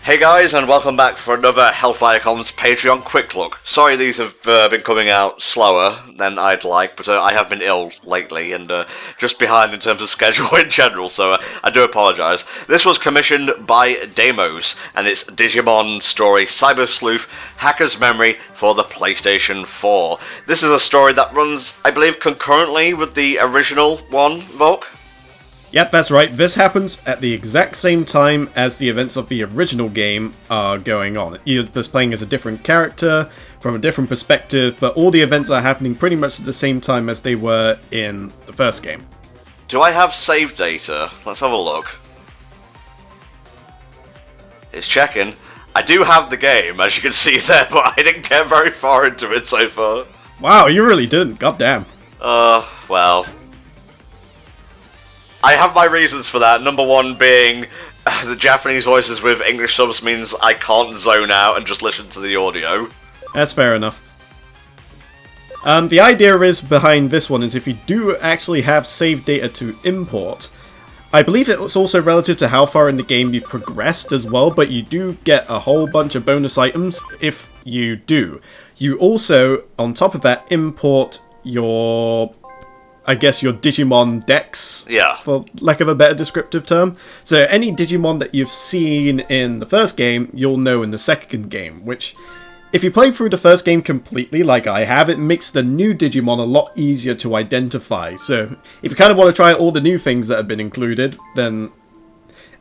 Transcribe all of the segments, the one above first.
Hey guys, and welcome back for another HellfireComms Patreon Quick Look. Sorry these have been coming out slower than I'd like, but I have been ill lately and just behind in terms of schedule in general, so I do apologise. This was commissioned by Deimos, and it's Digimon Story Cyber Sleuth Hacker's Memory for the PlayStation 4. This is a story that runs, I believe, concurrently with the original one, Volk? Yep, that's right. This happens at the exact same time as the events of the original game are going on. You're just playing as a different character, from a different perspective, but all the events are happening pretty much at the same time as they were in the first game. Do I have save data? Let's have a look. It's checking. I do have the game, as you can see there, but I didn't get very far into it so far. Wow, you really didn't. Goddamn. Well, I have my reasons for that. Number one being the Japanese voices with English subs means I can't zone out and just listen to the audio. That's fair enough. The idea is behind this one is if you do actually have save data to import, I believe it's also relative to how far in the game you've progressed as well, but you do get a whole bunch of bonus items if you do. You also, on top of that, import your Digimon decks, for lack of a better descriptive term. So any Digimon that you've seen in the first game, you'll know in the second game, which, if you play through the first game completely, like I have, it makes the new Digimon a lot easier to identify. So if you kind of want to try all the new things that have been included, then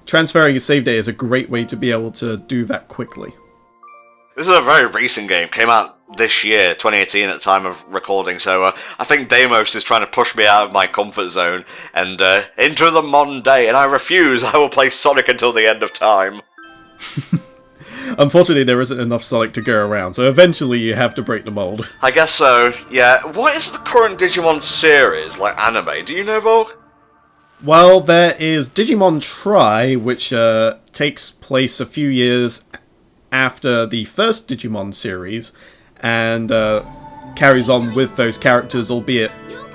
transferring your save data is a great way to be able to do that quickly. This is a very recent game, came out this year, 2018 at the time of recording, so I think Deimos is trying to push me out of my comfort zone and into the modern day, and I refuse. I will play Sonic until the end of time. Unfortunately, there isn't enough Sonic to go around, so eventually you have to break the mold. I guess so, yeah. What is the current Digimon series, like anime? Do you know, Volk? Well, there is Digimon Tri, which takes place a few years after the first Digimon series, and carries on with those characters, albeit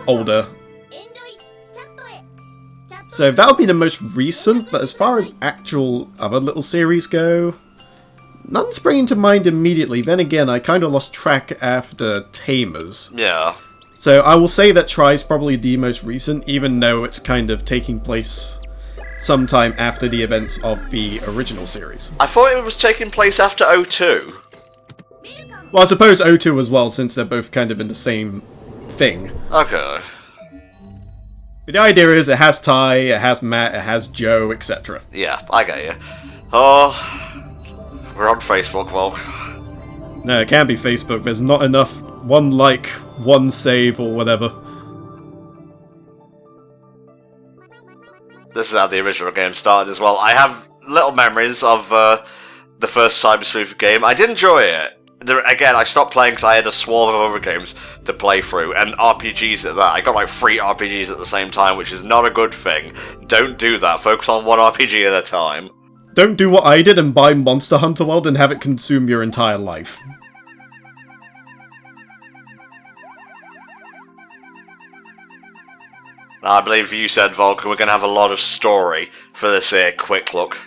older. So that would be the most recent, but as far as actual other little series go, none spring to mind immediately. Then again, I kind of lost track after Tamers. Yeah. So I will say that Tri is probably the most recent, even though it's kind of taking place sometime after the events of the original series. I thought it was taking place after 02. Well, I suppose 02 as well, since they're both kind of in the same thing. Okay. But the idea is it has Ty, it has Matt, it has Joe, etc. Yeah, I get you. Oh, we're on Facebook, Volk. No, it can't be Facebook. There's not enough one like, one save, or whatever. This is how the original game started as well. I have little memories of the first Cyber Sleuth game. I did enjoy it. Again, I stopped playing because I had a swarm of other games to play through, and RPGs at that. I got like 3 RPGs at the same time, which is not a good thing. Don't do that. Focus on one RPG at a time. Don't do what I did and buy Monster Hunter World and have it consume your entire life. I believe you said, Vulcan, we're going to have a lot of story for this here quick look.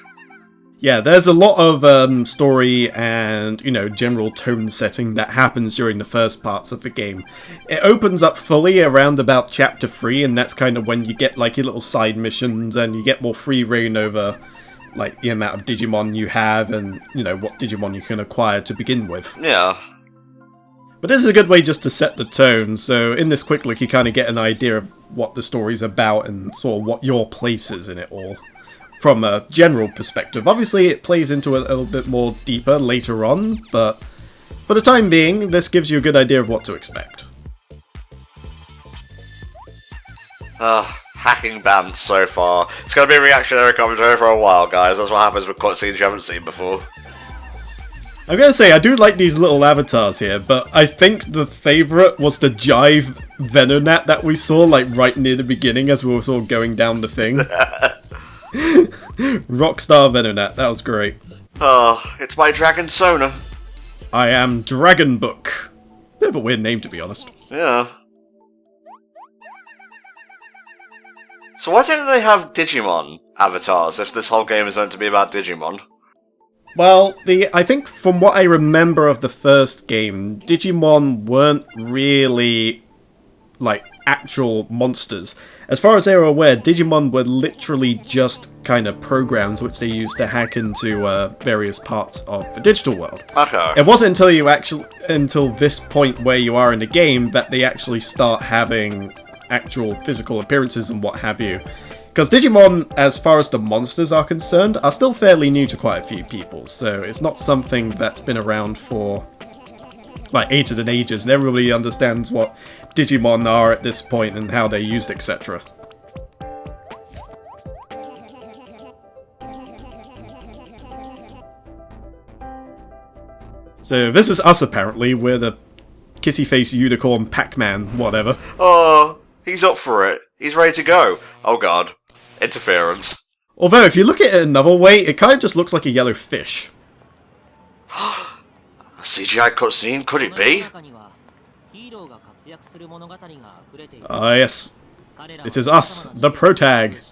Yeah, there's a lot of story and, general tone setting that happens during the first parts of the game. It opens up fully around about Chapter 3, and that's kind of when you get, like, your little side missions, and you get more free reign over, like, the amount of Digimon you have, and, what Digimon you can acquire to begin with. Yeah. But this is a good way just to set the tone, so in this quick look you kind of get an idea of what the story's about, and sort of what your place is in it all. From a general perspective. Obviously, it plays into it a little bit more deeper later on, but for the time being, this gives you a good idea of what to expect. Hacking bans so far. It's going to be a reactionary commentary for a while, guys. That's what happens with cutscenes you haven't seen before. I'm going to say, I do like these little avatars here, but I think the favourite was the Jive Venonat that we saw, like, right near the beginning as we were sort of going down the thing. Rockstar Venonat, that was great. Oh, it's my Dragon Sona. I am Dragon Book. Bit of a weird name, to be honest. Yeah. So why don't they have Digimon avatars if this whole game is meant to be about Digimon? Well, I think from what I remember of the first game, Digimon weren't really like actual monsters. As far as they were aware, Digimon were literally just kind of programs which they used to hack into various parts of the digital world. Okay. It wasn't until this point where you are in the game that they actually start having actual physical appearances and what have you. Because Digimon, as far as the monsters are concerned, are still fairly new to quite a few people, so it's not something that's been around for like ages and ages, and everybody understands what Digimon are at this point and how they're used, etc. So this is us apparently, we're the kissy face unicorn Pac-Man, whatever. Oh, he's up for it. He's ready to go. Oh god. Interference. Although, if you look at it another way, it kind of just looks like a yellow fish. A CGI cutscene? Could it be? Ah yes, it is us, the protag.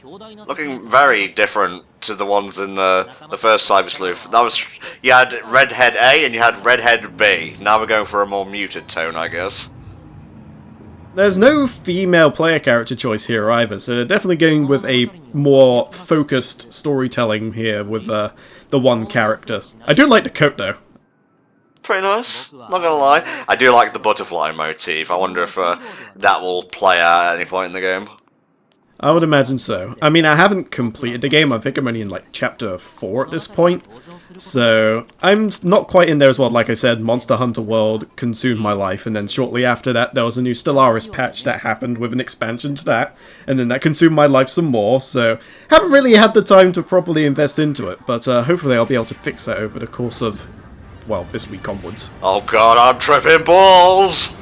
Looking very different to the ones in the first Cyber Sleuth. That was, you had Redhead A and you had Redhead B. Now we're going for a more muted tone, I guess. There's no female player character choice here either, so they're definitely going with a more focused storytelling here with the one character. I do like the coat though. Pretty nice, not gonna lie. I do like the butterfly motif. I wonder if that will play out at any point in the game. I would imagine so. I mean, I haven't completed the game. I think I'm only in like chapter 4 at this point. So I'm not quite in there as well. Like I said, Monster Hunter World consumed my life, and then shortly after that there was a new Stellaris patch that happened with an expansion to that, and then that consumed my life some more, so haven't really had the time to properly invest into it, but hopefully I'll be able to fix that over the course of, well, this week onwards. Oh god, I'm tripping balls!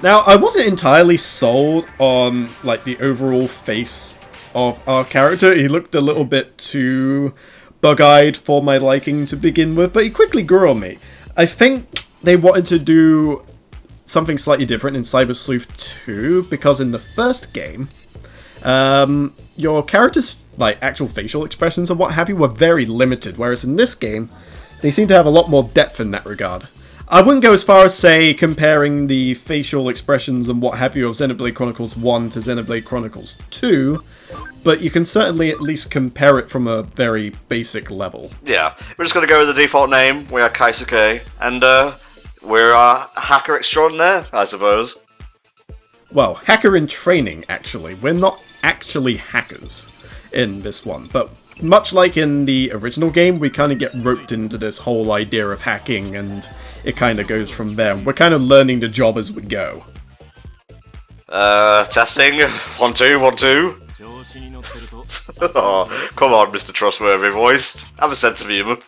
Now, I wasn't entirely sold on, like, the overall face of our character. He looked a little bit too bug-eyed for my liking to begin with, but he quickly grew on me. I think they wanted to do something slightly different in Cyber Sleuth 2, because in the first game, your character's, like, actual facial expressions and what have you were very limited, whereas in this game, they seem to have a lot more depth in that regard. I wouldn't go as far as, say, comparing the facial expressions and what have you of Xenoblade Chronicles 1 to Xenoblade Chronicles 2, but you can certainly at least compare it from a very basic level. Yeah, we're just going to go with the default name. We are Kaisuke, and we're a hacker extraordinaire, I suppose. Well, hacker in training, actually. We're not actually hackers in this one, but much like in the original game, we kind of get roped into this whole idea of hacking, and it kind of goes from there. We're kind of learning the job as we go. Testing. 1, 2, 1, 2. Oh, come on, Mr. Trustworthy Voice. Have a sense of humour.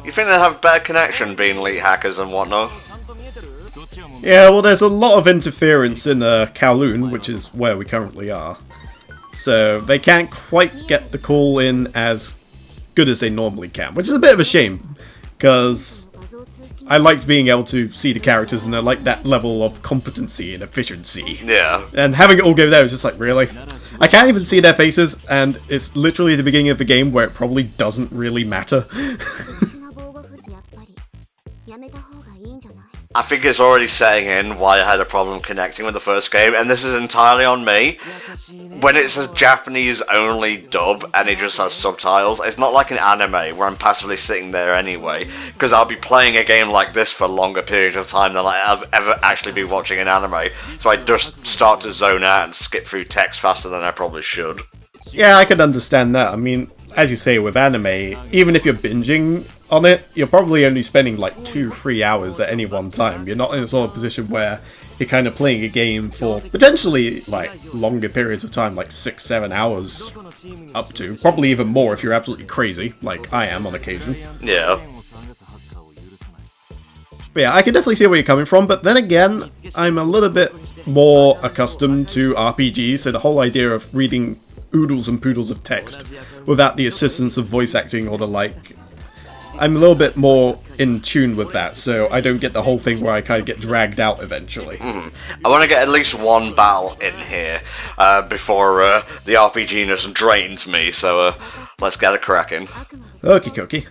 You think they have better connection being elite hackers and whatnot? Yeah, well, there's a lot of interference in Kowloon, which is where we currently are. So they can't quite get the call in as good as they normally can, which is a bit of a shame, because I liked being able to see the characters and I like that level of competency and efficiency. Yeah. And having it all go there was just like, really? I can't even see their faces, and it's literally the beginning of the game where it probably doesn't really matter. I think it's already setting in why I had a problem connecting with the first game, and this is entirely on me. When it's a Japanese-only dub and it just has subtitles, it's not like an anime where I'm passively sitting there anyway, because I'll be playing a game like this for longer periods of time than I've ever actually be watching an anime, so I just start to zone out and skip through text faster than I probably should. Yeah, I can understand that. I mean, as you say, with anime, even if you're binging on it, you're probably only spending like 2-3 hours at any one time. You're not in a sort of position where you're kind of playing a game for potentially like longer periods of time, like 6-7 hours up to. Probably even more if you're absolutely crazy, like I am on occasion. Yeah. But yeah, I can definitely see where you're coming from, but then again, I'm a little bit more accustomed to RPGs, so the whole idea of reading oodles and poodles of text without the assistance of voice acting or the like I'm a little bit more in tune with that, so I don't get the whole thing where I kind of get dragged out eventually. I want to get at least one battle in here before the RPG-ness drains me, so let's get it cracking. Okie dokie.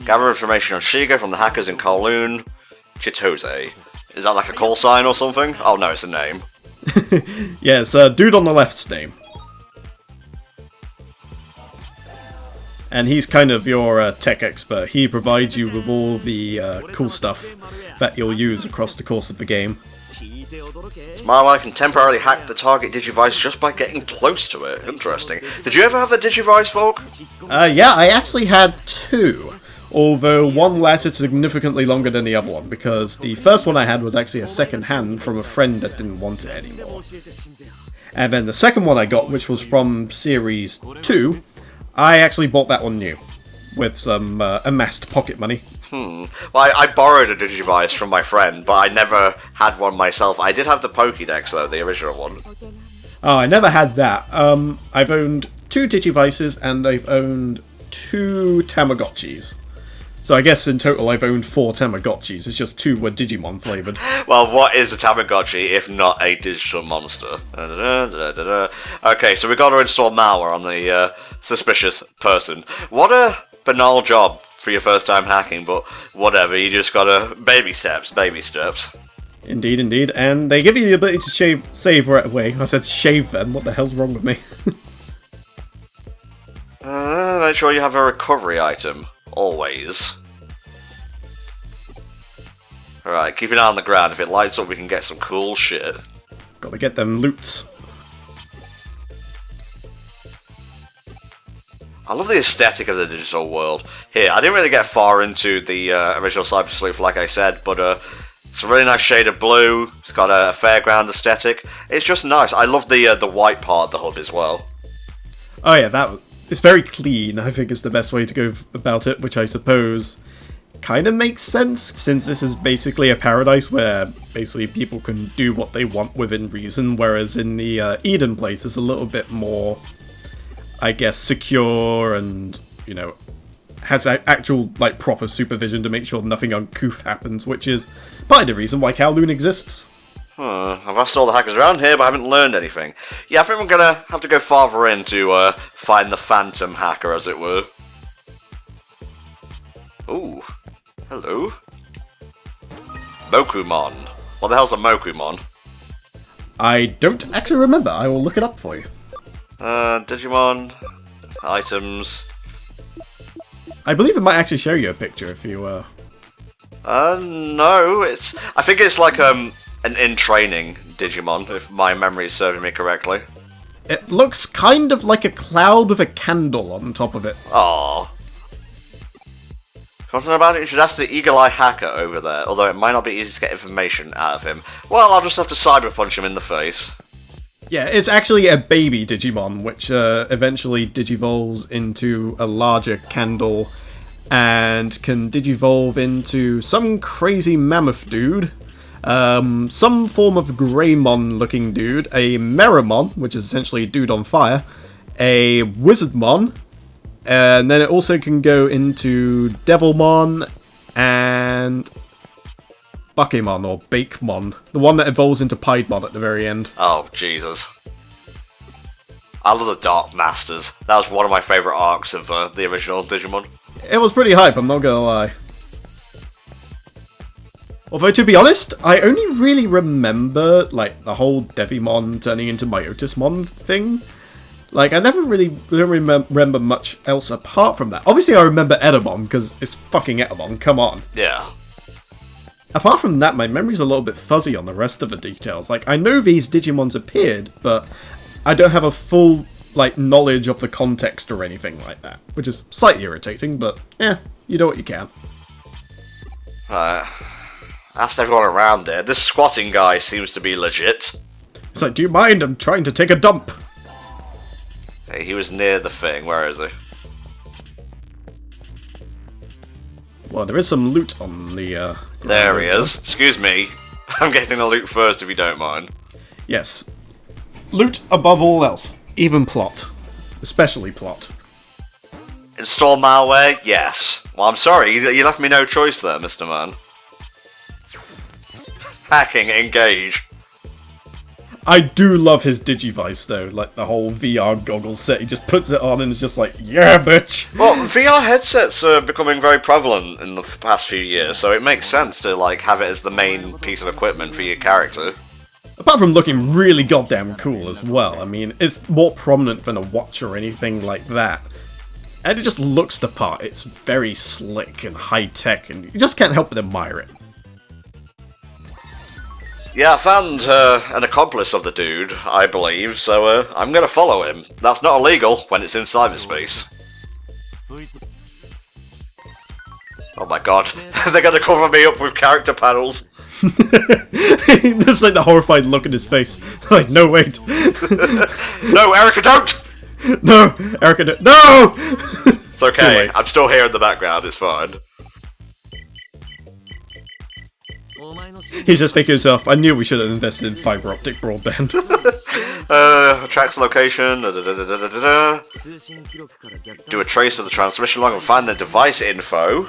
Gather information on Shiga from the hackers in Kowloon. Chitose. Is that like a call sign or something? Oh no, it's a name. Yes, dude on the left's name. And he's kind of your tech expert. He provides you with all the cool stuff that you'll use across the course of the game. Smileye can temporarily hack the target Digivice just by getting close to it. Interesting. Did you ever have a Digivice, Volk? Yeah, I actually had two. Although one lasted significantly longer than the other one, because the first one I had was actually a second hand from a friend that didn't want it anymore. And then the second one I got, which was from Series 2, I actually bought that one new, with some amassed pocket money. Well, I borrowed a Digivice from my friend, but I never had one myself. I did have the Pokédex, though, the original one. Oh, I never had that. I've owned 2 Digivices, and I've owned 2 Tamagotchis. So I guess in total I've owned 4 Tamagotchis, it's just 2 were Digimon flavoured. Well, what is a Tamagotchi if not a digital monster? Okay, so we got to install malware on the suspicious person. What a banal job for your first time hacking, but whatever, you just gotta... baby steps. Indeed, indeed, and they give you the ability to save right away. I said shave then, what the hell's wrong with me? Make sure you have a recovery item. Always. Alright, keep an eye on the ground. If it lights up, we can get some cool shit. Gotta get them loots. I love the aesthetic of the digital world. Here, I didn't really get far into the original Cyber Sleuth, like I said, but it's a really nice shade of blue. It's got a fairground aesthetic. It's just nice. I love the white part of the hub as well. Oh yeah, it's very clean, I think is the best way to go about it, which I suppose kind of makes sense, since this is basically a paradise where basically people can do what they want within reason, whereas in the Eden place it's a little bit more, I guess, secure and, you know, has actual, like, proper supervision to make sure nothing uncouth happens, which is part of the reason why Kowloon exists. I've asked all the hackers around here, but I haven't learned anything. Yeah, I think we're gonna have to go farther in to find the phantom hacker, as it were. Ooh. Hello. Mokumon. What the hell's a Mokumon? I don't actually remember. I will look it up for you. Digimon. Items. I believe it might actually show you a picture if you, no, I think it's like, an in-training Digimon, if my memory is serving me correctly. It looks kind of like a cloud with a candle on top of it. Aww. Something about it, you should ask the Eagle Eye hacker over there, although it might not be easy to get information out of him. Well, I'll just have to cyber punch him in the face. Yeah, it's actually a baby Digimon, which eventually digivolves into a larger candle and can digivolve into some crazy mammoth dude, some form of Greymon looking dude, a Meramon, which is essentially a dude on fire, a Wizardmon, and then it also can go into Devilmon and Bakemon or Bakemon, the one that evolves into Piedmon at the very end. Oh, Jesus. I love the Dark Masters. That was one of my favourite arcs of the original Digimon. It was pretty hype, I'm not gonna lie. Although, to be honest, I only really remember, like, the whole Devimon turning into Myotismon thing. Like, I never really remember much else apart from that. Obviously, I remember Etamon, because it's fucking Etamon, come on. Yeah. Apart from that, my memory's a little bit fuzzy on the rest of the details. Like, I know these Digimons appeared, but I don't have a full, like, knowledge of the context or anything like that. Which is slightly irritating, but, you do what you can. Asked everyone around here. This squatting guy seems to be legit. It's like, do you mind? I'm trying to take a dump. Hey, he was near the thing. Where is he? Well, there is some loot on the, there he is. Excuse me. I'm getting the loot first, if you don't mind. Yes. Loot above all else. Even plot. especially plot. Install malware? Yes. Well, I'm sorry, you left me no choice there, Mr. Man. Hacking, engage. I do love his Digivice though, like the whole VR goggles set. He just puts it on and is just like, yeah, bitch. Well, VR headsets are becoming very prevalent in the past few years, so it makes sense to like have it as the main piece of equipment for your character. Apart from looking really goddamn cool as well, I mean, it's more prominent than a watch or anything like that. And it just looks the part. It's very slick and high-tech, and you just can't help but admire it. Yeah, I found an accomplice of the dude, I believe, so I'm gonna follow him. That's not illegal when it's in cyberspace. Oh my god, they're gonna cover me up with character panels. There's like the horrified look in his face. Like, no, wait. No, Erica, don't! No, Erica, don't. No! It's okay, I'm still here in the background, it's fine. He's just thinking to himself, I knew we should have invested in fiber optic broadband. Tracks location, do a trace of the transmission log and find the device info.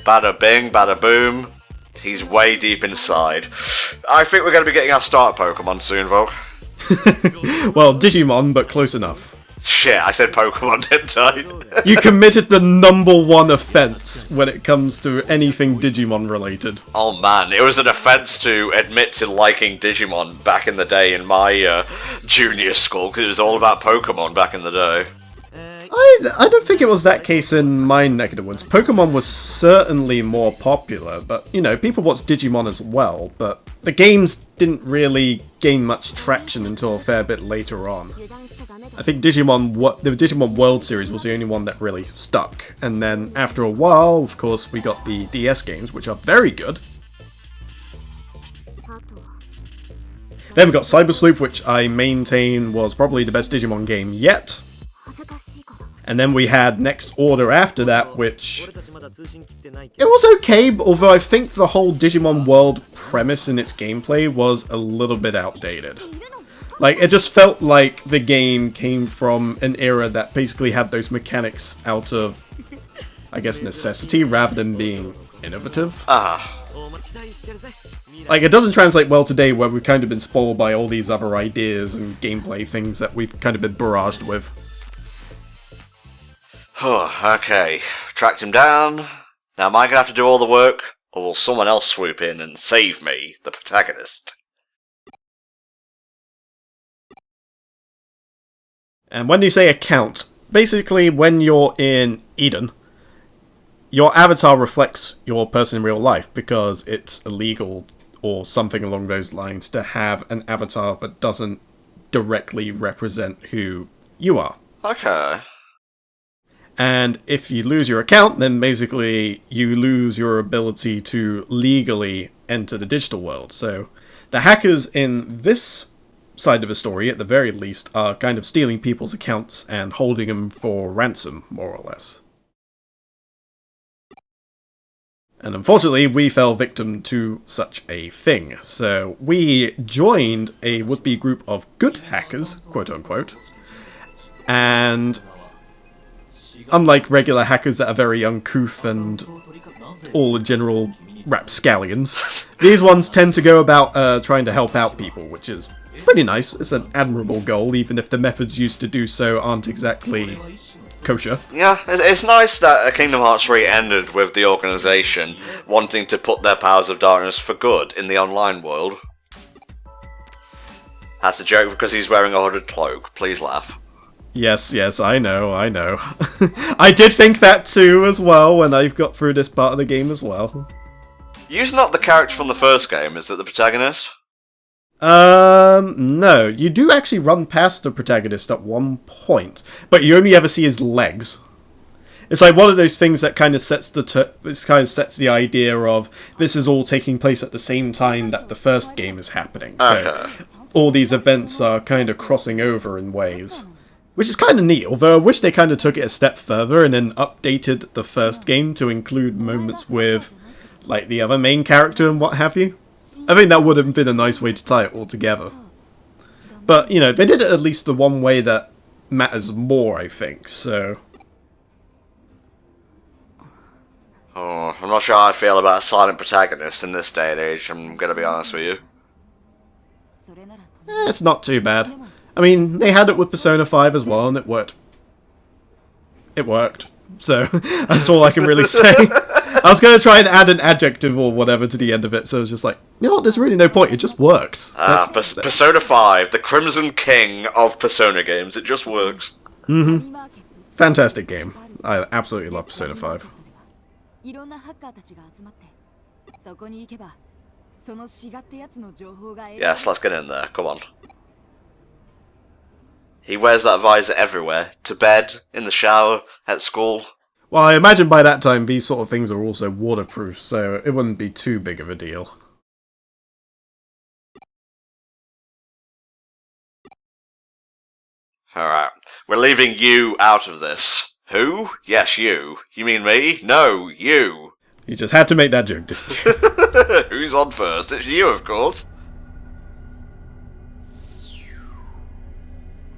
Bada bing, bada boom. He's way deep inside. I think we're going to be getting our starter Pokemon soon, Volk. Well, Digimon, but close enough. Shit, I said Pokemon, didn't I? You committed the #1 offense when it comes to anything Digimon related. Oh man, it was an offense to admit to liking Digimon back in the day in my junior school, because it was all about Pokemon back in the day. I don't think it was that case in my neck of the woods. Pokemon was certainly more popular, but, you know, people watched Digimon as well, but the games didn't really gain much traction until a fair bit later on. I think the Digimon World series was the only one that really stuck, and then after a while, of course, we got the DS games, which are very good. Then we got Cyber Sleuth, which I maintain was probably the best Digimon game yet. And then we had Next Order after that, which... it was okay, although I think the whole Digimon World premise in its gameplay was a little bit outdated. Like, it just felt like the game came from an era that basically had those mechanics out of, I guess, necessity, rather than being innovative. Like, it doesn't translate well today, where we've kind of been spoiled by all these other ideas and gameplay things that we've kind of been barraged with. Okay, tracked him down. Now am I gonna have to do all the work, or will someone else swoop in and save me, the protagonist? And when you say account, basically when you're in Eden, your avatar reflects your person in real life, because it's illegal or something along those lines to have an avatar that doesn't directly represent who you are. Okay. And if you lose your account, then basically you lose your ability to legally enter the digital world. So the hackers in this side of the story, at the very least, are kind of stealing people's accounts and holding them for ransom, more or less. And unfortunately, we fell victim to such a thing. So we joined a would-be group of good hackers, quote-unquote, and unlike regular hackers that are very uncouth and all in general rapscallions, these ones tend to go about trying to help out people, which is pretty nice. It's an admirable goal, even if the methods used to do so aren't exactly kosher. Yeah, it's nice that Kingdom Hearts 3 ended with the organisation wanting to put their powers of darkness for good in the online world. That's a joke because he's wearing a hooded cloak. Please laugh. Yes, I know. I did think that too as well when I got through this part of the game as well. You're not the character from the first game, is it the protagonist? No. You do actually run past the protagonist at one point, but you only ever see his legs. It's like one of those things that kind of sets the idea of this is all taking place at the same time that the first game is happening. So all these events are kind of crossing over in ways. Which is kind of neat, although I wish they kind of took it a step further and then updated the first game to include moments with, like, the other main character and what have you. I think that would have been a nice way to tie it all together. But, you know, they did it at least the one way that matters more, I think, so... Oh, I'm not sure how I feel about a silent protagonist in this day and age, I'm gonna be honest with you. It's not too bad. I mean, they had it with Persona 5 as well, and it worked. It worked. So, that's all I can really say. I was going to try and add an adjective or whatever to the end of it, so it was just like, you know what, there's really no point, it just works. Persona 5, the Crimson King of Persona games, it just works. Mm-hmm. Fantastic game. I absolutely love Persona 5. Yes, let's get in there, come on. He wears that visor everywhere. To bed, in the shower, at school. Well, I imagine by that time these sort of things are also waterproof, so it wouldn't be too big of a deal. Alright, we're leaving you out of this. Who? Yes, you. You mean me? No, you. You just had to make that joke, didn't you? Who's on first? It's you, of course.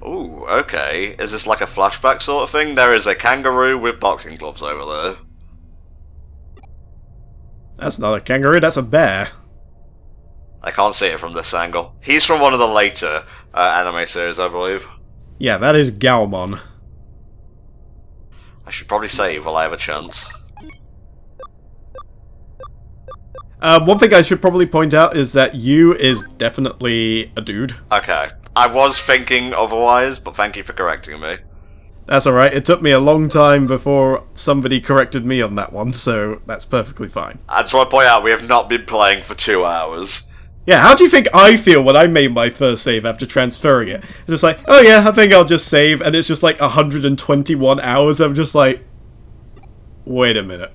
Ooh, okay. Is this like a flashback sort of thing? There is a kangaroo with boxing gloves over there. That's not a kangaroo, that's a bear. I can't see it from this angle. He's from one of the later anime series, I believe. Yeah, that is Gaomon. I should probably save while I have a chance. One thing I should probably point out is that Yu is definitely a dude. Okay. I was thinking otherwise, but thank you for correcting me. That's alright, it took me a long time before somebody corrected me on that one, so that's perfectly fine. I just want to point out, we have not been playing for 2 hours. Yeah, how do you think I feel when I made my first save after transferring it? It's just like, oh yeah, I think I'll just save, and it's just like 121 hours, I'm just like... Wait a minute.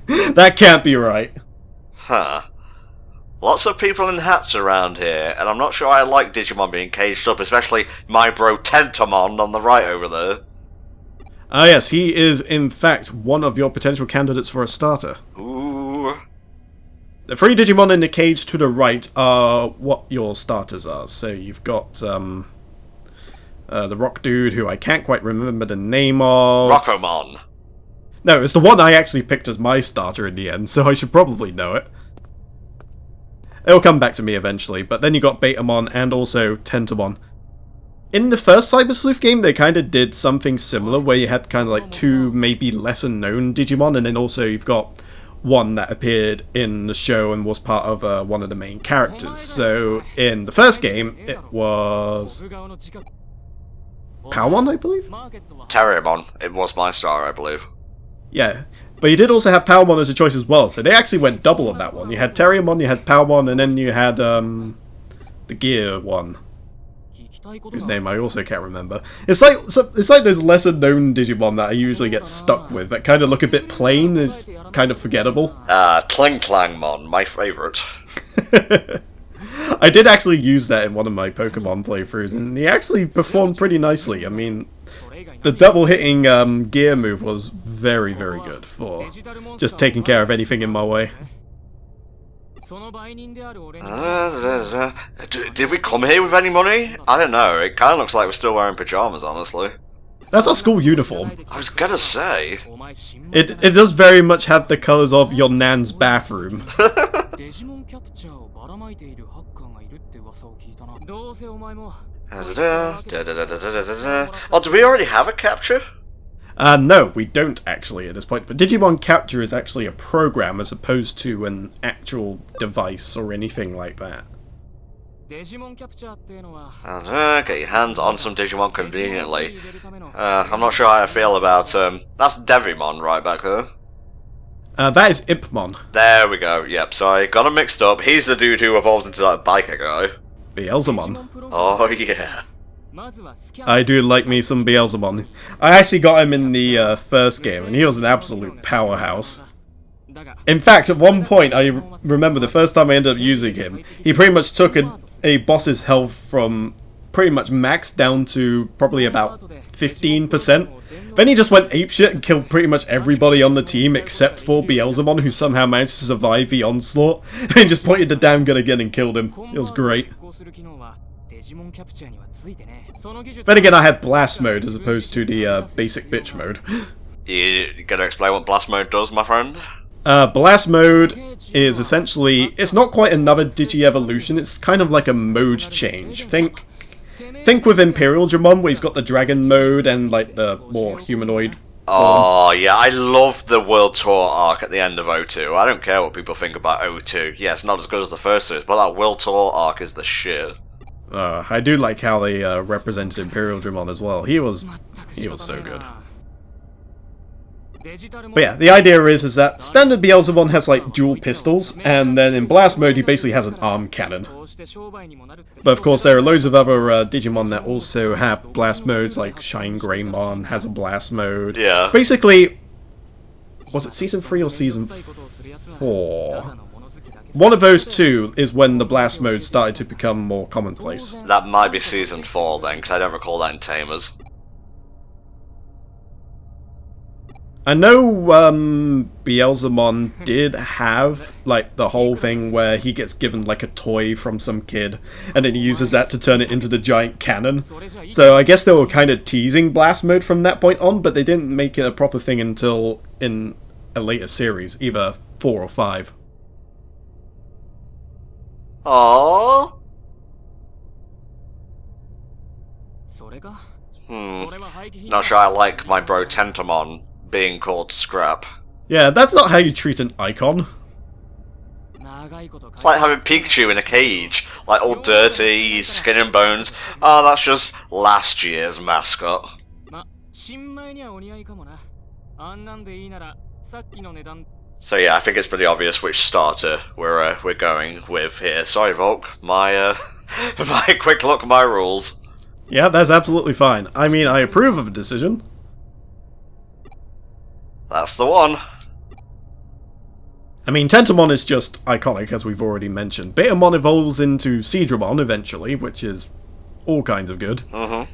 That can't be right. Huh. Lots of people in hats around here, and I'm not sure I like Digimon being caged up, especially my bro Tentamon on the right over there. Ah yes, he is in fact one of your potential candidates for a starter. Ooh. The 3 Digimon in the cage to the right are what your starters are. So you've got the rock dude, who I can't quite remember the name of. Rockomon. No, it's the one I actually picked as my starter in the end, so I should probably know it. It'll come back to me eventually, but then you got Betamon and also Tentamon. In the first Cyber Sleuth game, they kind of did something similar, where you had kind of like 2 maybe lesser-known Digimon, and then also you've got one that appeared in the show and was part of one of the main characters. So in the first game, it was Palmon, I believe? Terriermon. It was my star, I believe. Yeah, but you did also have Palmon as a choice as well, so they actually went double on that one. You had Terriermon, you had Palmon, and then you had the Gear one, whose name I also can't remember. It's like those lesser known Digimon that I usually get stuck with, that kind of look a bit plain, is kind of forgettable. Kling Klangmon, my favourite. I did actually use that in one of my Pokemon playthroughs, and he actually performed pretty nicely. I mean, the double hitting gear move was very, very good for just taking care of anything in my way. Did we come here with any money? I don't know, it kind of looks like we're still wearing pyjamas, honestly. That's our school uniform. I was gonna say. It does very much have the colours of your nan's bathroom. Oh, do we already have a capture? No, we don't actually at this point, but Digimon Capture is actually a program as opposed to an actual device or anything like that. Get your hands on some Digimon conveniently. I'm not sure how I feel about, that's Devimon right back there. That is Impmon. There we go, yep, sorry, got him mixed up. He's the dude who evolves into that biker guy. Beelzemon. Oh yeah. I do like me some Beelzemon. I actually got him in the first game, and he was an absolute powerhouse. In fact, at one point, I remember the first time I ended up using him, he pretty much took a boss's health from pretty much max down to probably about 15%. Then he just went apeshit and killed pretty much everybody on the team except for Beelzemon, who somehow managed to survive the onslaught, and just pointed the damn gun again and killed him. It was great. Then again, I had blast mode as opposed to the basic bitch mode. You gonna explain what blast mode does, my friend? Blast mode is essentially, it's not quite another Digi-evolution, it's kind of like a mode change. Think with Imperial Dramon, where he's got the dragon mode and like the more humanoid form. Oh yeah, I love the World Tour arc at the end of O2. I don't care what people think about O2. Yeah, it's not as good as the first series, but that World Tour arc is the shit. I do like how they represented Imperial Dramon as well. He was so good. But yeah, the idea is that standard Beelzebub has like dual pistols, and then in blast mode he basically has an arm cannon. But of course there are loads of other Digimon that also have blast modes, like Shine Greymon has a blast mode. Yeah. Basically, was it Season 3 or Season 4? One of those two is when the blast mode started to become more commonplace. That might be Season 4 then, because I don't recall that in Tamers. I know Beelzemon did have like the whole thing where he gets given like a toy from some kid and then he uses that to turn it into the giant cannon. So I guess they were kind of teasing blast mode from that point on, but they didn't make it a proper thing until in a later series, either 4 or 5. Aww. Not sure I like my bro Tentamon being called Scrap. Yeah, that's not how you treat an icon. It's like having Pikachu in a cage, like all dirty, skin and bones. Oh, that's just last year's mascot. So yeah, I think it's pretty obvious which starter we're going with here. Sorry, Volk, my my quick look, my rules. Yeah, that's absolutely fine. I mean, I approve of a decision. That's the one. I mean, Tentamon is just iconic, as we've already mentioned. Betamon evolves into Seadramon eventually, which is all kinds of good. Mm-hmm.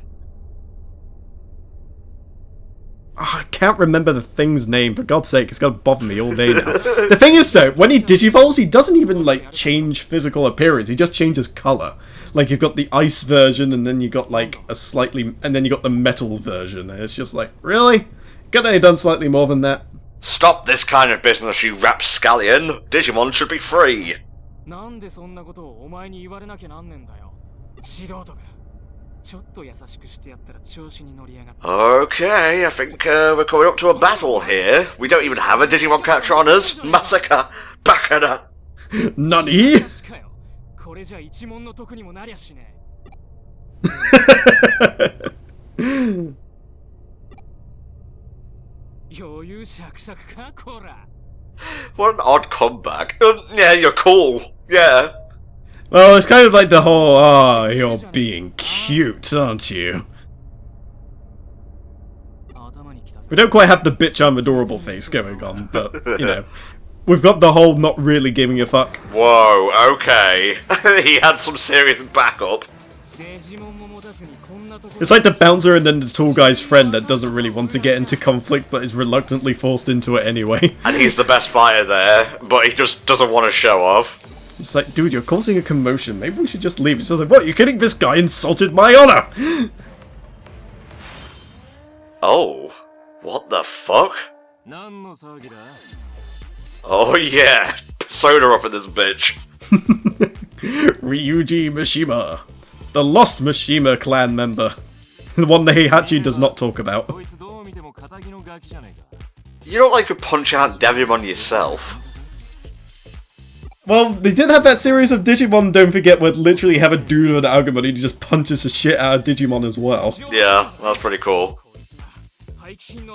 I can't remember the thing's name, for God's sake, it's gonna bother me all day now. The thing is, though, when he digivolves, he doesn't even, like, change physical appearance, he just changes colour. Like, you've got the ice version, and then you got, like, and then you got the metal version, and it's just like, really? Couldn't have done slightly more than that? Stop this kind of business, you rapscallion! Digimon should be free! Okay, I think we're coming up to a battle here. We don't even have a Digimon catcher on us. Massacre! Bakana! Nani? What an odd comeback. Yeah, you're cool. Yeah. Well, it's kind of like the whole, oh, you're being cute, aren't you? We don't quite have the bitch I'm adorable face going on, but, you know. We've got the whole not really giving a fuck. Whoa, okay. He had some serious backup. It's like the bouncer and then the tall guy's friend that doesn't really want to get into conflict but is reluctantly forced into it anyway. And he's the best fighter there, but he just doesn't want to show off. It's like, dude, you're causing a commotion. Maybe we should just leave. It's just like, what? You're kidding? This guy insulted my honor! Oh. What the fuck? Oh yeah. Persona up in this bitch. Ryuji Mishima. The lost Mishima clan member. The one that Heihachi does not talk about. You don't like to punch out Devimon yourself. Well, they did have that series of Digimon, don't forget, where literally have a dude with an Agumon who just punches the shit out of Digimon as well. Yeah, that's pretty cool.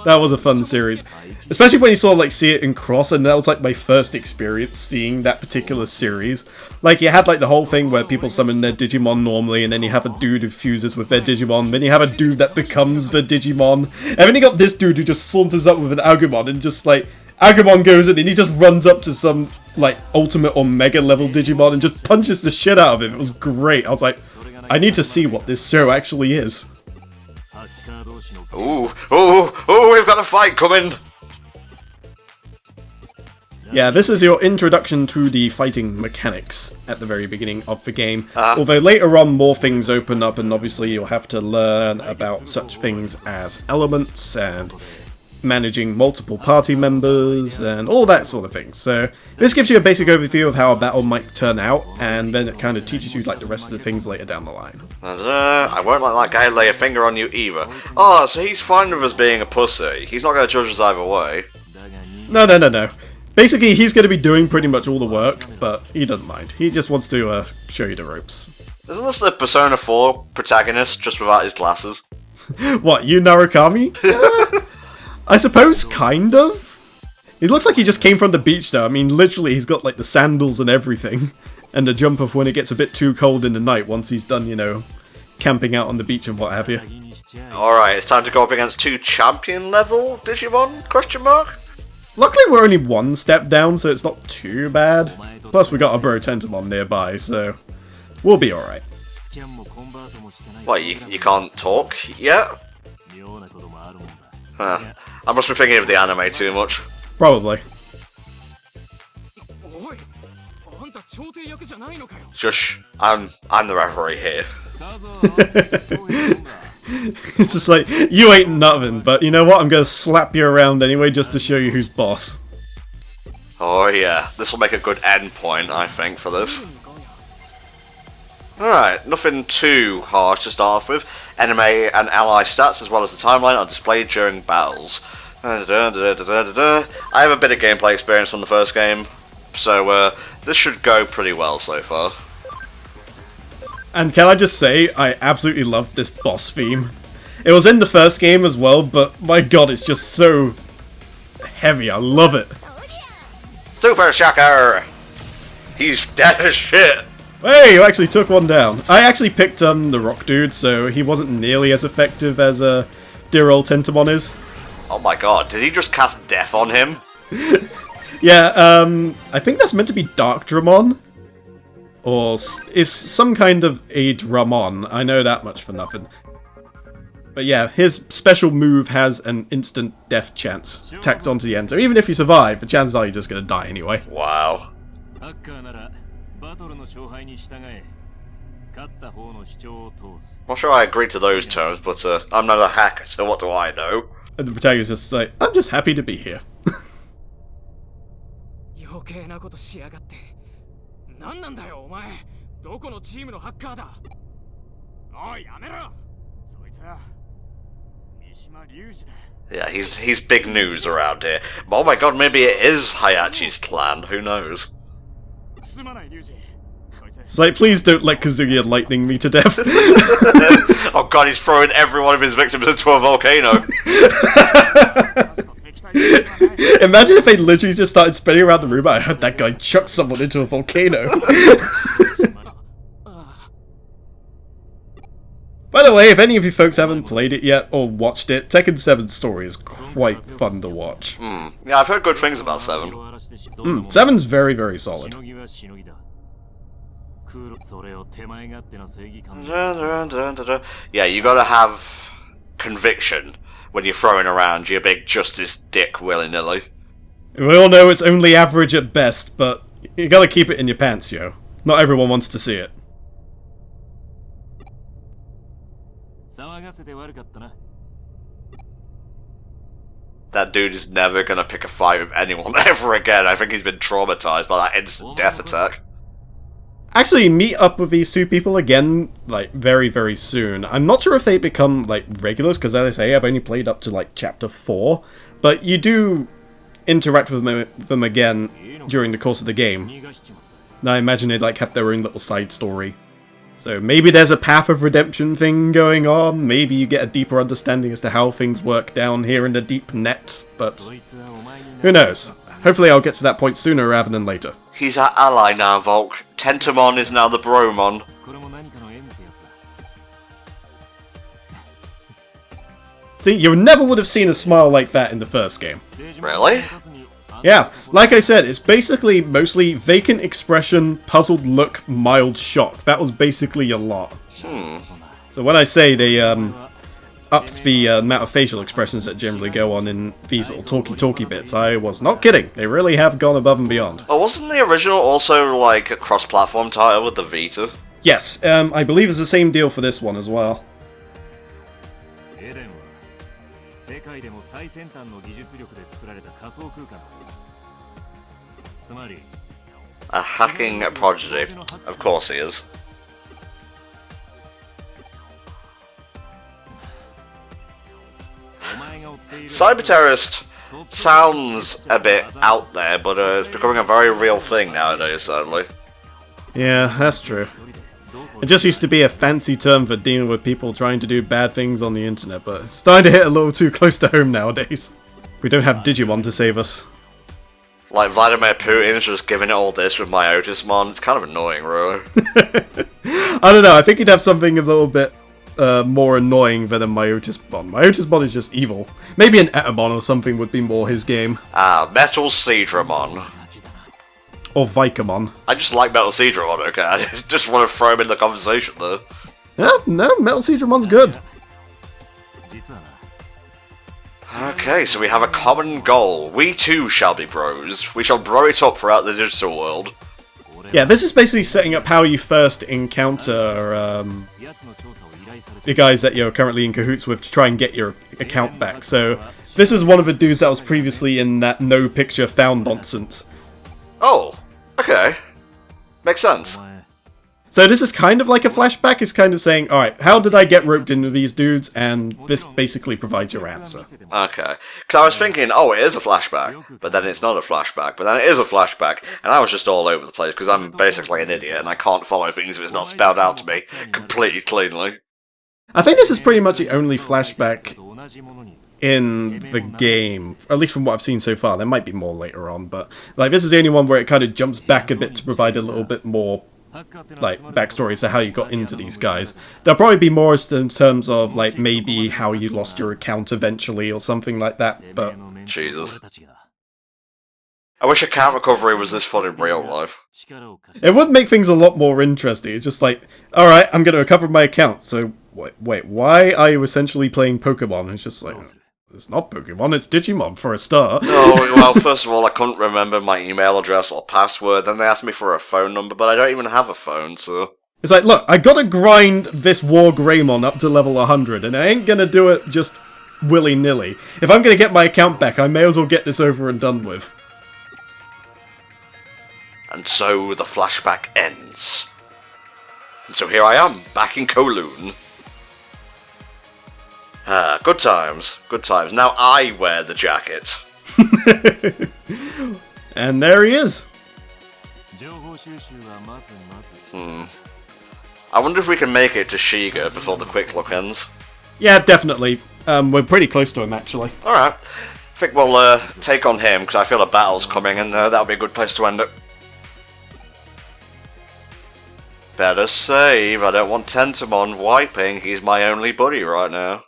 That was a fun series. Especially when you sort of like see it in Cross, and that was like my first experience seeing that particular series. Like, you had like the whole thing where people summon their Digimon normally, and then you have a dude who fuses with their Digimon, then you have a dude that becomes the Digimon, and then you got this dude who just saunters up with an Agumon, and just like, Agumon goes in and he just runs up to some like ultimate or mega level Digimon and just punches the shit out of him. It was great. I was like, I need to see what this show actually is. We've got a fight coming! Yeah, this is your introduction to the fighting mechanics at the very beginning of the game. Although later on more things open up, and obviously you'll have to learn about such things as elements and managing multiple party members and all that sort of thing. So this gives you a basic overview of how a battle might turn out, and then it kind of teaches you like the rest of the things later down the line. I won't let that guy lay a finger on you either. Oh, so he's fine with us being a pussy. He's not going to judge us either way. No. Basically, he's going to be doing pretty much all the work, but he doesn't mind. He just wants to show you the ropes. Isn't this the Persona 4 protagonist, just without his glasses? What, you Narukami? I suppose, kind of. He looks like he just came from the beach, though. I mean, literally, he's got, like, the sandals and everything. And the jumper for when it gets a bit too cold in the night once he's done, you know, camping out on the beach and what have you. Alright, it's time to go up against 2 champion-level Digimon? Question mark? Luckily, we're only 1 step down, so it's not too bad. Plus, we got a Bro Tentamon nearby, so we'll be alright. What, you can't talk yet? I must be thinking of the anime too much. Probably. Shush, I'm the referee here. It's just like, you ain't nothing, but you know what? I'm gonna slap you around anyway just to show you who's boss. Oh yeah, this will make a good end point, I think, for this. Alright, nothing too harsh to start off with. Enemy and ally stats as well as the timeline are displayed during battles. I have a bit of gameplay experience from the first game, so this should go pretty well so far. And can I just say, I absolutely love this boss theme. It was in the first game as well, but my god, it's just so heavy. I love it. Super Shocker! He's dead as shit! Hey, you actually took one down. I actually picked the rock dude, so he wasn't nearly as effective as dear old Tentamon is. Oh my god, did he just cast death on him? Yeah, I think that's meant to be Dark Dramon. Or is some kind of a Dramon. I know that much for nothing. But yeah, his special move has an instant death chance tacked onto the end. So even if you survive, the chances are you're just going to die anyway. Wow. Not sure I agree to those terms, but I'm not a hacker, so what do I know? And the protagonist just like, I'm just happy to be here. Yeah, he's big news around here. But oh my god, maybe it is Hayachi's clan, who knows? It's like, please don't let Kazuya lightning me to death. Oh god, he's throwing every one of his victims into a volcano. Imagine if they literally just started spinning around the room. I heard that guy chuck someone into a volcano. By the way, if any of you folks haven't played it yet or watched it, Tekken 7's story is quite fun to watch. Yeah, I've heard good things about 7. 7's very, very solid. Yeah, you gotta have conviction when you're throwing around your big justice dick willy-nilly. We all know it's only average at best, but you gotta keep it in your pants, yo. Not everyone wants to see it. That dude is never gonna pick a fight with anyone ever again. I think he's been traumatized by that instant death attack. Actually, meet up with these two people again, like, very, very soon. I'm not sure if they become, like, regulars, because as I say, I've only played up to, like, Chapter 4. But you do interact with them again during the course of the game. And I imagine they'd, like, have their own little side story. So maybe there's a path of redemption thing going on, maybe you get a deeper understanding as to how things work down here in the deep net, but who knows? Hopefully I'll get to that point sooner rather than later. He's our ally now, Volk. Tentamon is now the Bromon. See, you never would have seen a smile like that in the first game. Really? Yeah, like I said, it's basically mostly vacant expression, puzzled look, mild shock. That was basically a lot. So when I say they upped the amount of facial expressions that generally go on in these little talky bits. I was not kidding. They really have gone above and beyond. Oh, wasn't the original also like a cross-platform title with the Vita? Yes, I believe it's the same deal for this one as well. A hacking prodigy. Of course he is. Cyber terrorist sounds a bit out there, but it's becoming a very real thing nowadays, certainly. Yeah, that's true. It just used to be a fancy term for dealing with people trying to do bad things on the internet, but it's starting to hit a little too close to home nowadays. We don't have Digimon to save us. Like Vladimir Putin's just giving it all this with Myotismon. It's kind of annoying, really. I don't know, I think you'd have something a little bit more annoying than a Myotismon. Myotismon is just evil. Maybe an Etamon or something would be more his game. Ah, Metal Seedramon. Or Vicamon. I just like Metal Seedramon, okay? I just want to throw him in the conversation, though. Yeah, no, Metal Seedramon's good. Okay, so we have a common goal. We too shall be bros. We shall bro it up throughout the digital world. Yeah, this is basically setting up how you first encounter the guys that you're currently in cahoots with to try and get your account back. So, this is one of the dudes that was previously in that no picture found nonsense. Oh, okay. Makes sense. So this is kind of like a flashback. It's kind of saying, alright, how did I get roped into these dudes? And this basically provides your answer. Okay. Because I was thinking, oh, it is a flashback, but then it's not a flashback, but then it is a flashback, and I was just all over the place, because I'm basically an idiot, and I can't follow things if it's not spelled out to me completely cleanly. I think this is pretty much the only flashback in the game, at least from what I've seen so far. There might be more later on, but like this is the only one where it kind of jumps back a bit to provide a little bit more like backstory as to how you got into these guys. There'll probably be more in terms of like maybe how you lost your account eventually or something like that, but Jesus. I wish account recovery was this fun in real life. It would make things a lot more interesting. It's just like, alright, I'm going to recover my account, so wait, why are you essentially playing Pokemon? It's just like, it's not Pokemon, it's Digimon for a start. Oh, well, first of all, I couldn't remember my email address or password, then they asked me for a phone number, but I don't even have a phone, so... It's like, look, I gotta grind this War Greymon up to level 100, and I ain't gonna do it just willy-nilly. If I'm gonna get my account back, I may as well get this over and done with. And so the flashback ends. And so here I am, back in Kowloon. Ah, good times, good times. Now I wear the jacket. And there he is. I wonder if we can make it to Shiga before the quick look ends. Yeah, definitely. We're pretty close to him, actually. Alright. I think we'll take on him, because I feel a battle's coming, and that'll be a good place to end it. Better save. I don't want Tentamon wiping. He's my only buddy right now.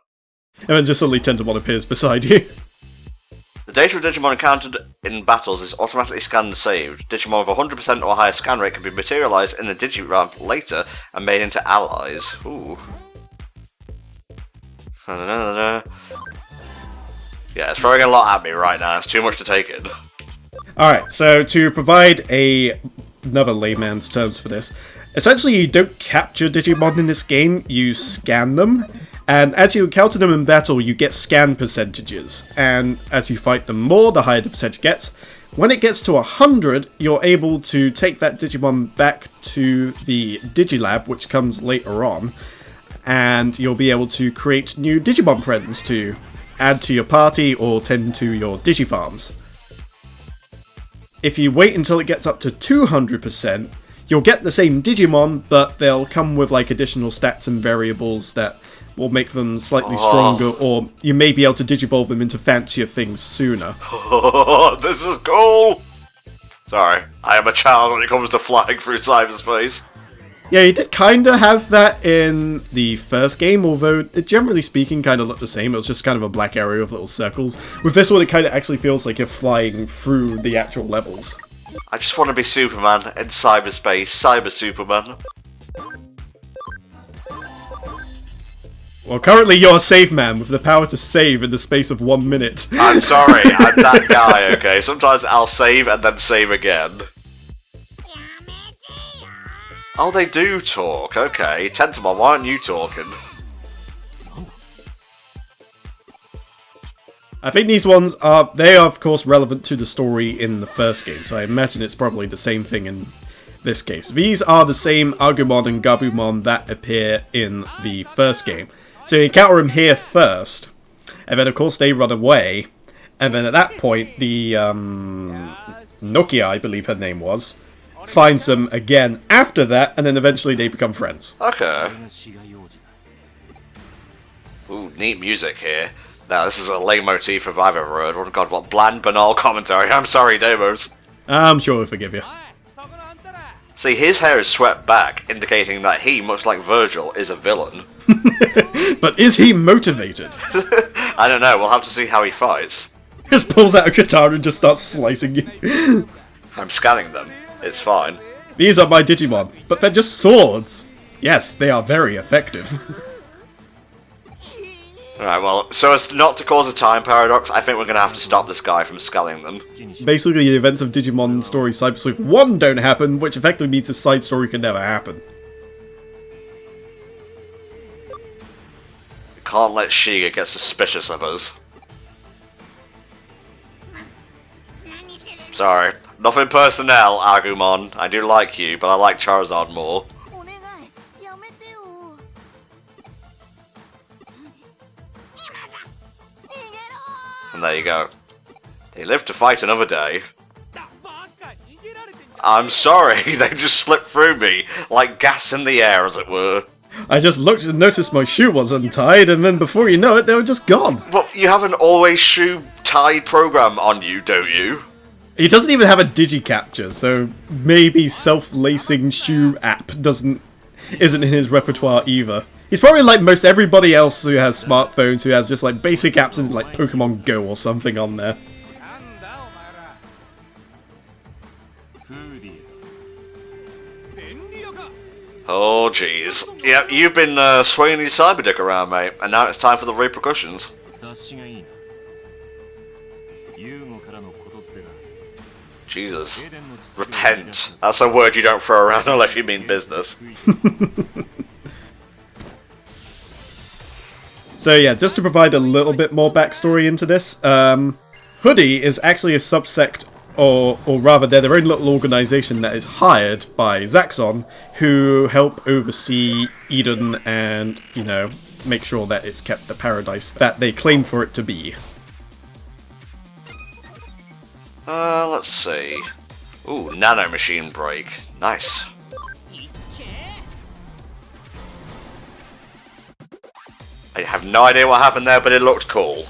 And then just suddenly Tentamon appears beside you. The data of Digimon encountered in battles is automatically scanned and saved. Digimon with 100% or higher scan rate can be materialized in the Digiramp later and made into allies. Ooh. Yeah, it's throwing a lot at me right now. It's too much to take in. Alright, so to provide another layman's terms for this, essentially you don't capture Digimon in this game, you scan them. And as you encounter them in battle, you get scan percentages, and as you fight them more, the higher the percentage gets. When it gets to 100, you're able to take that Digimon back to the Digilab, which comes later on, and you'll be able to create new Digimon friends to add to your party or tend to your Digifarms. If you wait until it gets up to 200%, you'll get the same Digimon, but they'll come with like additional stats and variables that will make them slightly stronger, or you may be able to digivolve them into fancier things sooner. Oh, this is cool! Sorry, I am a child when it comes to flying through cyberspace. Yeah, you did kinda have that in the first game, although it, generally speaking, kinda looked the same. It was just kind of a black area with little circles. With this one, it kinda actually feels like you're flying through the actual levels. I just want to be Superman in cyberspace, Cyber Superman. Well, currently you're a save man with the power to save in the space of 1 minute. I'm sorry, I'm that guy, okay? Sometimes I'll save and then save again. Oh, they do talk, okay. Tentamon, why aren't you talking? I think these ones are, they are of course relevant to the story in the first game, so I imagine it's probably the same thing in this case. These are the same Agumon and Gabumon that appear in the first game. So you encounter them here first, and then of course they run away, and then at that point the Nokia, I believe her name was, finds them again after that, and then eventually they become friends. Okay. Ooh, neat music here. Now, this is a leitmotif if I've ever heard. Oh god, what bland, banal commentary. I'm sorry, Demos. I'm sure we'll forgive you. See, his hair is swept back, indicating that he, much like Virgil, is a villain. But is he motivated? I don't know, we'll have to see how he fights. He just pulls out a katana and just starts slicing you. I'm scanning them. It's fine. These are my Digimon, but they're just swords. Yes, they are very effective. Alright, well, so as not to cause a time paradox, I think we're going to have to stop this guy from scanning them. Basically, the events of Digimon Story Cyber Sleuth 1 don't happen, which effectively means the side story can never happen. We can't let Shiga get suspicious of us. Sorry. Nothing personnel, Agumon. I do like you, but I like Charizard more. And there you go. They live to fight another day. I'm sorry, they just slipped through me, like gas in the air, as it were. I just looked and noticed my shoe was untied, and then before you know it, they were just gone. But you have an always shoe tied program on you, don't you? He doesn't even have a digi-capture, so maybe self-lacing shoe app isn't in his repertoire either. He's probably like most everybody else who has smartphones, who has just like basic apps and like Pokemon Go or something on there. Oh jeez. Yep, you've been swinging your cyber dick around, mate, and now it's time for the repercussions. Jesus. Repent. That's a word you don't throw around unless you mean business. So yeah, just to provide a little bit more backstory into this, Hoodie is actually a subsect, or rather they're their own little organisation that is hired by Zaxxon, who help oversee Eden and, you know, make sure that it's kept the paradise that they claim for it to be. Let's see. Ooh, nano machine break. Nice. I have no idea what happened there, but it looked cool.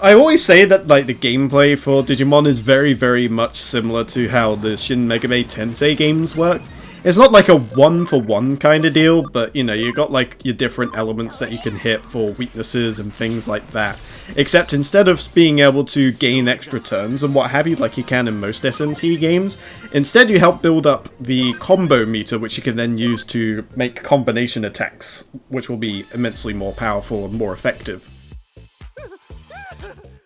I always say that like the gameplay for Digimon is very, very much similar to how the Shin Megami Tensei games work. It's not like a one-for-one kind of deal, but you know, you got like your different elements that you can hit for weaknesses and things like that. Except instead of being able to gain extra turns and what have you, like you can in most SMT games, instead you help build up the combo meter, which you can then use to make combination attacks, which will be immensely more powerful and more effective.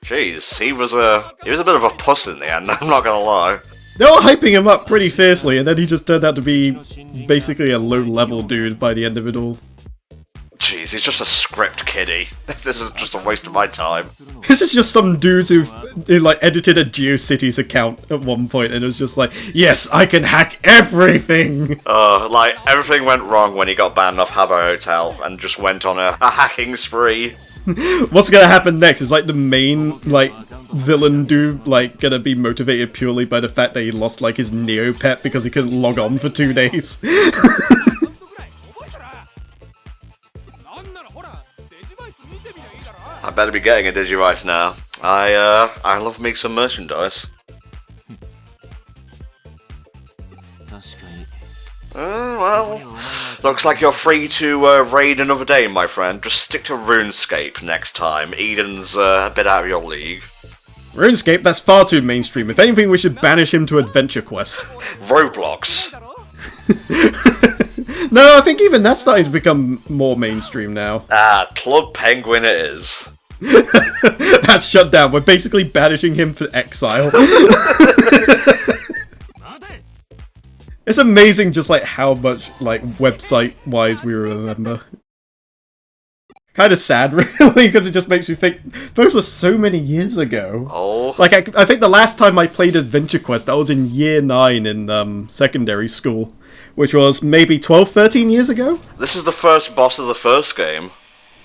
Jeez, he was a bit of a puss in the end, I'm not gonna lie. They were hyping him up pretty fiercely, and then he just turned out to be basically a low-level dude by the end of it all. Jeez, he's just a script kiddie. This is just a waste of my time. This is just some dudes who like edited a GeoCities account at one point, and it was just like, yes, I can hack everything! Like, everything went wrong when he got banned off Habbo Hotel, and just went on a hacking spree. What's gonna happen next is like the main, like, villain dude, like, gonna be motivated purely by the fact that he lost, like, his Neopet because he couldn't log on for 2 days. I better be getting a Digivice now. I love me some merchandise. Well, looks like you're free to raid another day, my friend. Just stick to RuneScape next time. Eden's a bit out of your league. RuneScape? That's far too mainstream. If anything, we should banish him to Adventure Quest. Roblox. No, I think even that's starting to become more mainstream now. Ah, Club Penguin it is. That's shut down. We're basically banishing him for exile. It's amazing just like how much like website-wise we remember. Kind of sad, really, because it just makes you think those were so many years ago. Oh. Like, I think the last time I played Adventure Quest, I was in year 9 in secondary school, which was maybe 12, 13 years ago? This is the first boss of the first game.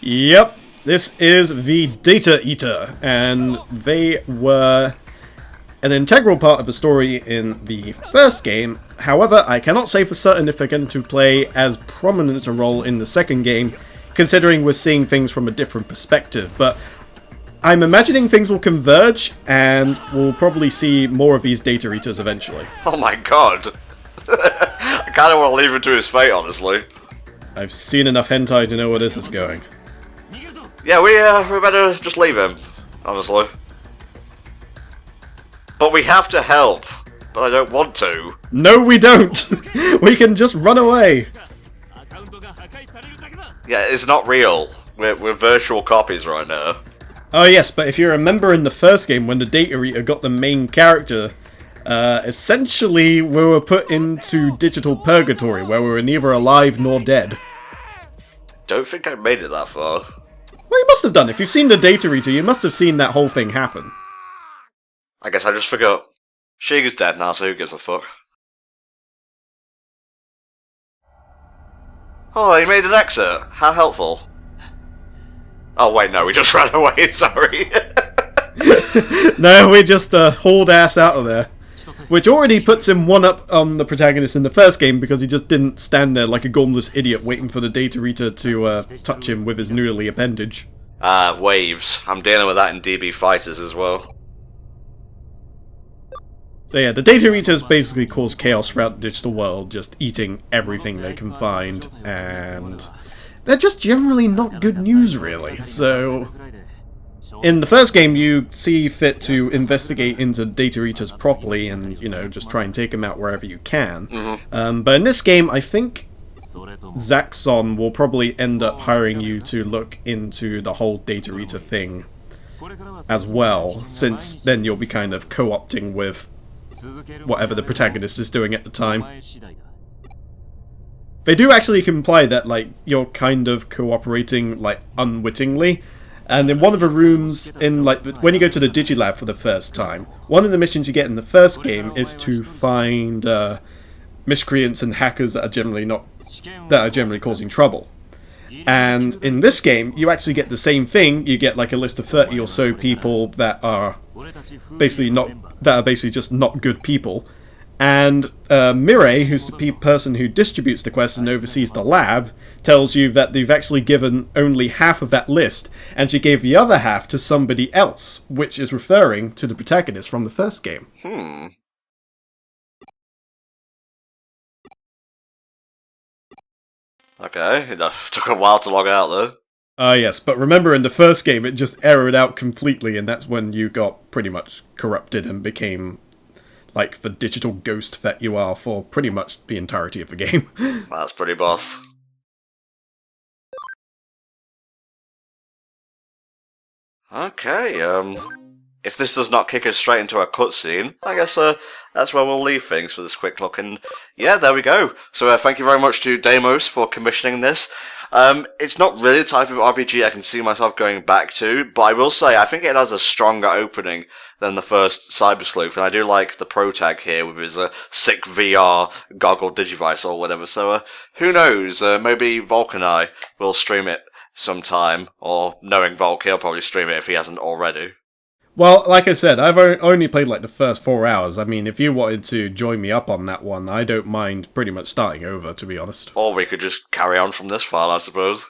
Yep, this is the Data Eater, and they were an integral part of the story in the first game. However, I cannot say for certain if they're going to play as prominent a role in the second game, considering we're seeing things from a different perspective, but I'm imagining things will converge, and we'll probably see more of these Data Eaters eventually. Oh my god. I kind of want to leave him to his fate, honestly. I've seen enough hentai to know where this is going. Yeah, we better just leave him, honestly. But we have to help, but I don't want to. No, we don't! We can just run away! Yeah, it's not real. We're virtual copies right now. Oh yes, but if you remember in the first game when the Data Eater got the main character, essentially we were put into digital purgatory where we were neither alive nor dead. Don't think I made it that far. Well, you must have done. If you've seen the Data Eater, you must have seen that whole thing happen. I guess I just forgot. Shiga's dead now, so who gives a fuck? Oh, you made an exit. How helpful. Oh wait, no, we just ran away, sorry. No, we just hauled ass out of there. Which already puts him one up on the protagonist in the first game because he just didn't stand there like a gormless idiot waiting for the Data Eater to touch him with his noodly appendage. Waves. I'm dealing with that in DB Fighters as well. So yeah, the Data Eaters basically cause chaos throughout the digital world, just eating everything they can find, and they're just generally not good news, really. So in the first game, you see fit to investigate into Data Eaters properly and, you know, just try and take them out wherever you can. But in this game, I think Zaxxon will probably end up hiring you to look into the whole Data Eater thing as well, since then you'll be kind of co-opting with whatever the protagonist is doing at the time. They do actually imply that, like, you're kind of cooperating, like, unwittingly. And in one of the rooms, in, like, when you go to the Digilab for the first time, one of the missions you get in the first game is to find miscreants and hackers that are generally causing trouble. And in this game, you actually get the same thing. You get, like, a list of 30 or so people that are basically just not good people. And Mireille, who's the person who distributes the quest and oversees the lab, tells you that they've actually given only half of that list, and she gave the other half to somebody else, which is referring to the protagonist from the first game. Okay, it took a while to log out though. Yes, but remember in the first game it just errored out completely, and that's when you got pretty much corrupted and became like the digital ghost that you are for pretty much the entirety of the game. That's pretty boss. Okay, if this does not kick us straight into a cutscene, I guess that's where we'll leave things for this quick look. And yeah, there we go. So thank you very much to Deimos for commissioning this. It's not really the type of RPG I can see myself going back to, but I will say I think it has a stronger opening than the first Cyber Sleuth, and I do like the protag here with his sick VR goggle digivice or whatever. So who knows? Maybe Volk and I will stream it sometime, or knowing Volk, he'll probably stream it if he hasn't already. Well, like I said, I've only played like the first 4 hours. I mean, if you wanted to join me up on that one, I don't mind pretty much starting over, to be honest. Or we could just carry on from this file, I suppose.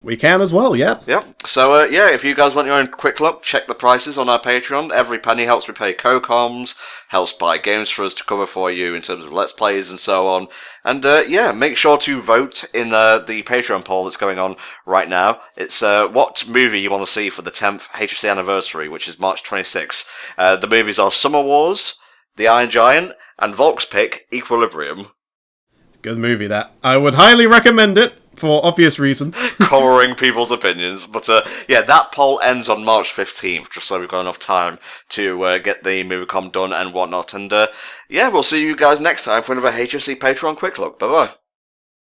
We can as well, yeah. Yep. So, yeah, if you guys want your own quick look, check the prices on our Patreon. Every penny helps me pay co-comms, helps buy games for us to cover for you in terms of Let's Plays and so on. And, yeah, make sure to vote in the Patreon poll that's going on right now. It's what movie you want to see for the 10th HFC anniversary, which is March 26th. The movies are Summer Wars, The Iron Giant, and Volk's pick, Equilibrium. Good movie, that. I would highly recommend it, for obvious reasons. Coloring people's opinions. But yeah, that poll ends on March 15th, just so we've got enough time to get the MovieCom done and whatnot. And yeah, we'll see you guys next time for another HFC Patreon Quick Look. Bye-bye.